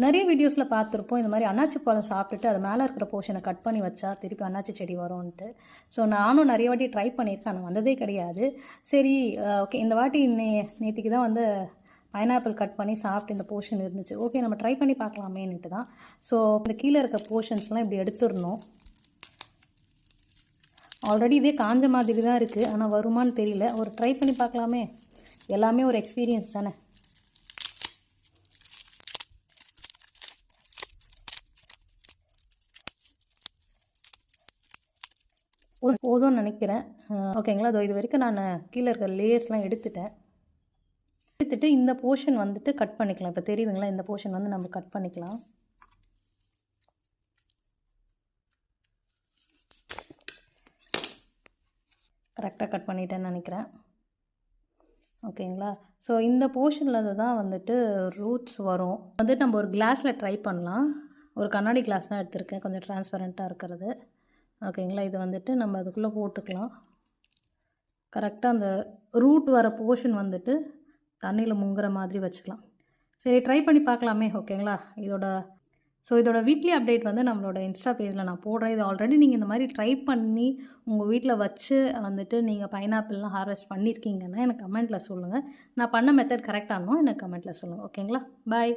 நிறைய வீடியோஸில் பார்த்துருப்போம் இந்த மாதிரி அன்னாச்சி பழம் சாப்பிட்டுட்டு அது மேலே இருக்கிற போர்ஷனை கட் பண்ணி வச்சா திருப்பி அன்னாச்சி செடி வரும்ன்ட்டு. ஸோ நானும் நிறைய வாட்டி ட்ரை பண்ணியிருக்கேன், ஆனால் வந்ததே கிடையாது. சரி, ஓகே, இந்த வாட்டி நேற்றுக்கு தான் வந்து பைனாப்பிள் கட் பண்ணி சாப்பிட்டு இந்த போர்ஷன் இருந்துச்சு. ஓகே, நம்ம ட்ரை பண்ணி பார்க்கலாமேன்ட்டு தான். ஸோ இந்த கீழே இருக்க போர்ஷன்ஸ்லாம் இப்படி எடுத்துடணும். ஆல்ரெடி இதே காஞ்ச மாதிரி தான் இருக்குது, ஆனால் வருமானு தெரியல. ஒரு ட்ரை பண்ணி பார்க்கலாமே, எல்லாமே ஒரு எக்ஸ்பீரியன்ஸ் தானே. போதும்னு நினைக்கிறேன். ஓகேங்களா, அதோ இது வரைக்கும் நான் கீழே இருக்கிற லேயர்ஸ்லாம் எடுத்துட்டு இந்த போர்ஷன் வந்துட்டு கட் பண்ணிக்கலாம். இப்போ தெரியுதுங்களா, இந்த போர்ஷன் வந்து நம்ம கட் பண்ணிக்கலாம். கரெக்டாக கட் பண்ணிட்டேன்னு நினைக்கிறேன். ஓகேங்களா, ஸோ இந்த போர்ஷனில் தான் வந்துட்டு ரூட்ஸ் வரும். வந்துட்டு நம்ம ஒரு கிளாஸில் ட்ரை பண்ணலாம். ஒரு கண்ணாடி கிளாஸ் தான் எடுத்திருக்கேன், கொஞ்சம் டிரான்ஸ்பரண்ட்டாக இருக்கிறது. ஓகேங்களா, இது வந்துட்டு நம்ம அதுக்குள்ளே போட்டுக்கலாம். கரெக்டாக அந்த ரூட் வர போர்ஷன் வந்துட்டு தண்ணியில் முங்குற மாதிரி வச்சுக்கலாம். சரி, ட்ரை பண்ணி பார்க்கலாமே. ஓகேங்களா, இதோட வீக்லி அப்டேட் வந்து நம்மளோட இன்ஸ்டா பேஜில் நான் போடுறேன். இது ஆல்ரெடி நீங்கள் இந்த மாதிரி ட்ரை பண்ணி உங்கள் வீட்டில் வச்சு வந்துட்டு நீங்கள் பைனாப்பிள்லாம் ஹார்வெஸ்ட் பண்ணியிருக்கீங்கன்னா எனக்கு கமெண்ட்டில் சொல்லுங்கள். நான் பண்ண மெத்தட் கரெக்டானோ எனக்கு கமெண்ட்டில் சொல்லுங்கள். ஓகேங்களா, பாய்.